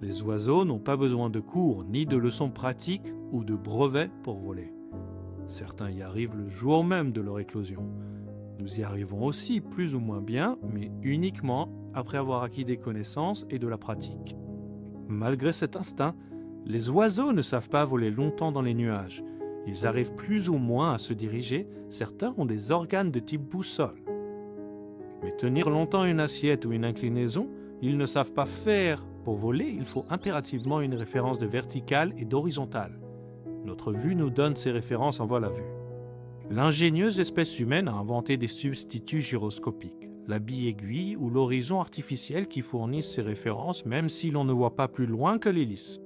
Les oiseaux n'ont pas besoin de cours, ni de leçons pratiques ou de brevets pour voler. Certains y arrivent le jour même de leur éclosion. Nous y arrivons aussi plus ou moins bien, mais uniquement après avoir acquis des connaissances et de la pratique. Malgré cet instinct, les oiseaux ne savent pas voler longtemps dans les nuages. Ils arrivent plus ou moins à se diriger, certains ont des organes de type boussole. Mais tenir longtemps une assiette ou une inclinaison, ils ne savent pas faire. Pour voler, il faut impérativement une référence de verticale et d'horizontale. Notre vue nous donne ces références en vol à vue. L'ingénieuse espèce humaine a inventé des substituts gyroscopiques, la bille aiguille ou l'horizon artificiel qui fournissent ces références même si l'on ne voit pas plus loin que l'hélice.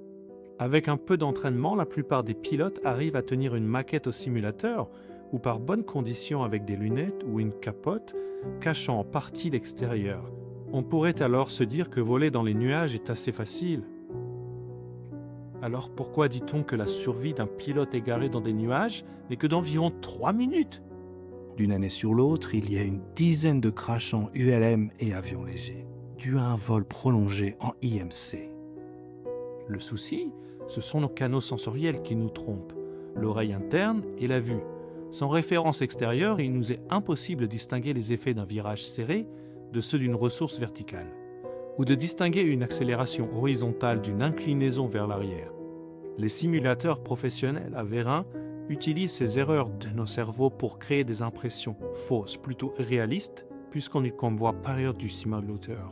Avec un peu d'entraînement, la plupart des pilotes arrivent à tenir une maquette au simulateur ou par bonnes conditions avec des lunettes ou une capote cachant en partie l'extérieur. On pourrait alors se dire que voler dans les nuages est assez facile. Alors pourquoi dit-on que la survie d'un pilote égaré dans des nuages n'est que d'environ 3 minutes? D'une année sur l'autre, il y a une dizaine de crashs en ULM et avions légers, dû à un vol prolongé en IMC. Le souci, ce sont nos canaux sensoriels qui nous trompent, l'oreille interne et la vue. Sans référence extérieure, il nous est impossible de distinguer les effets d'un virage serré de ceux d'une ressource verticale, ou de distinguer une accélération horizontale d'une inclinaison vers l'arrière. Les simulateurs professionnels à vérin utilisent ces erreurs de nos cerveaux pour créer des impressions fausses, plutôt réalistes, puisqu'on est comme voie par du simulateur.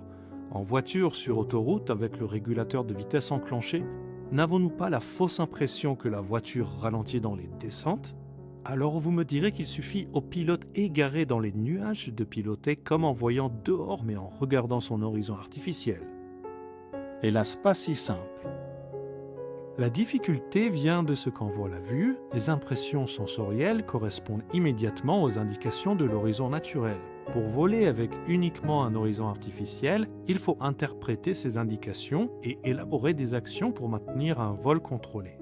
En voiture sur autoroute, avec le régulateur de vitesse enclenché, n'avons-nous pas la fausse impression que la voiture ralentit dans les descentes? Alors vous me direz qu'il suffit au pilote égaré dans les nuages de piloter comme en voyant dehors mais en regardant son horizon artificiel. Hélas, pas si simple. La difficulté vient de ce qu'en voit la vue, les impressions sensorielles correspondent immédiatement aux indications de l'horizon naturel. Pour voler avec uniquement un horizon artificiel, il faut interpréter ces indications et élaborer des actions pour maintenir un vol contrôlé.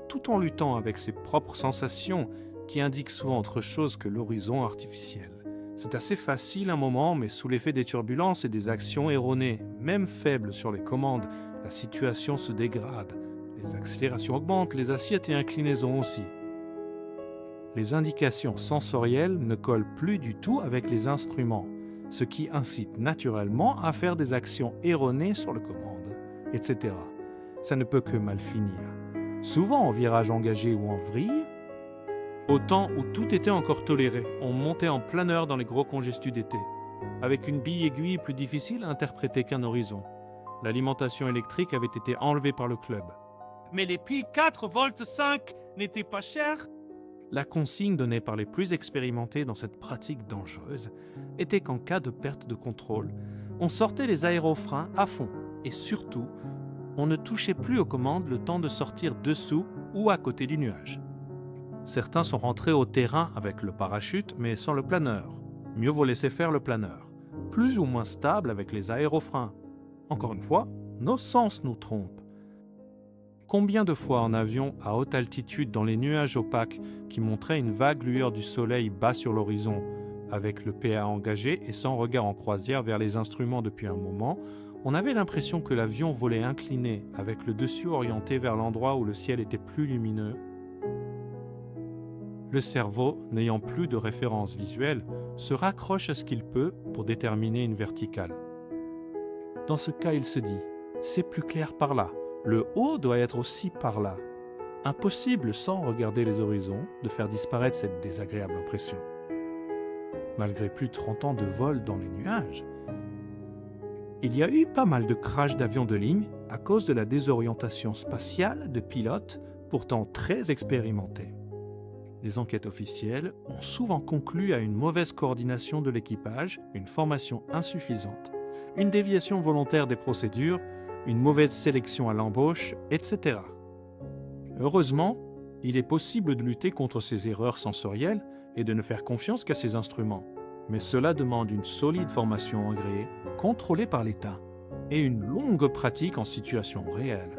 Tout en luttant avec ses propres sensations qui indiquent souvent autre chose que l'horizon artificiel. C'est assez facile un moment, mais sous l'effet des turbulences et des actions erronées, même faibles sur les commandes, la situation se dégrade. Les accélérations augmentent, les assiettes et inclinaisons aussi. Les indications sensorielles ne collent plus du tout avec les instruments, ce qui incite naturellement à faire des actions erronées sur le commande, etc. Ça ne peut que mal finir. Souvent en virage engagé ou en vrille, au temps où tout était encore toléré, on montait en planeur dans les gros congestus d'été, avec une bille aiguille plus difficile à interpréter qu'un horizon. L'alimentation électrique avait été enlevée par le club. Mais les piles 4 volts 5 n'étaient pas chères? La consigne donnée par les plus expérimentés dans cette pratique dangereuse était qu'en cas de perte de contrôle, on sortait les aérofreins à fond et surtout, on ne touchait plus aux commandes le temps de sortir dessous ou à côté du nuage. Certains sont rentrés au terrain avec le parachute mais sans le planeur. Mieux vaut laisser faire le planeur. Plus ou moins stable avec les aérofreins. Encore une fois, nos sens nous trompent. Combien de fois en avion à haute altitude dans les nuages opaques qui montraient une vague lueur du soleil bas sur l'horizon, avec le PA engagé et sans regard en croisière vers les instruments depuis un moment, on avait l'impression que l'avion volait incliné, avec le dessus orienté vers l'endroit où le ciel était plus lumineux. Le cerveau, n'ayant plus de référence visuelle, se raccroche à ce qu'il peut pour déterminer une verticale. Dans ce cas, il se dit « c'est plus clair par là ». Le haut doit être aussi par là. Impossible, sans regarder les horizons, de faire disparaître cette désagréable impression. Malgré plus de 30 ans de vol dans les nuages, il y a eu pas mal de crashs d'avions de ligne à cause de la désorientation spatiale de pilotes pourtant très expérimentés. Les enquêtes officielles ont souvent conclu à une mauvaise coordination de l'équipage, une formation insuffisante, une déviation volontaire des procédures, une mauvaise sélection à l'embauche, etc. Heureusement, il est possible de lutter contre ces erreurs sensorielles et de ne faire confiance qu'à ces instruments. Mais cela demande une solide formation agréée, contrôlée par l'État, et une longue pratique en situation réelle.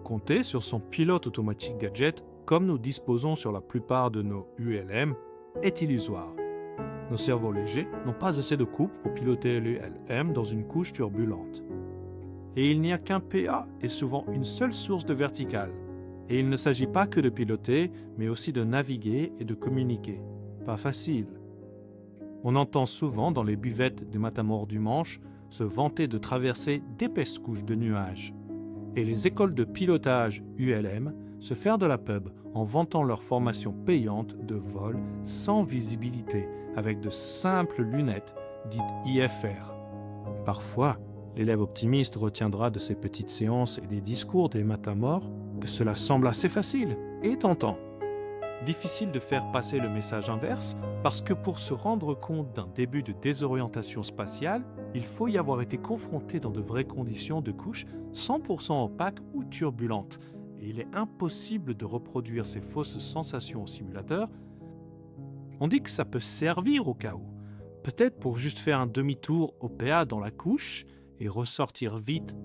Compter sur son pilote automatique gadget, comme nous disposons sur la plupart de nos ULM, est illusoire. Nos cerveaux légers n'ont pas assez de couple pour piloter l'ULM dans une couche turbulente. et il n'y a qu'un PA et souvent une seule source de verticale. Et il ne s'agit pas que de piloter, mais aussi de naviguer et de communiquer. Pas facile. On entend souvent dans les buvettes des matamores du Manche se vanter de traverser d'épaisses couches de nuages. Et les écoles de pilotage ULM se faire de la pub en vantant leur formation payante de vol sans visibilité avec de simples lunettes dites IFR. Parfois, l'élève optimiste retiendra de ces petites séances et des discours des matamores que cela semble assez facile et tentant. Difficile de faire passer le message inverse parce que pour se rendre compte d'un début de désorientation spatiale, il faut y avoir été confronté dans de vraies conditions de couches 100% opaques ou turbulentes. Et il est impossible de reproduire ces fausses sensations au simulateur. On dit que ça peut servir au cas où. Peut-être pour juste faire un demi-tour au PA dans la couche et ressortir vite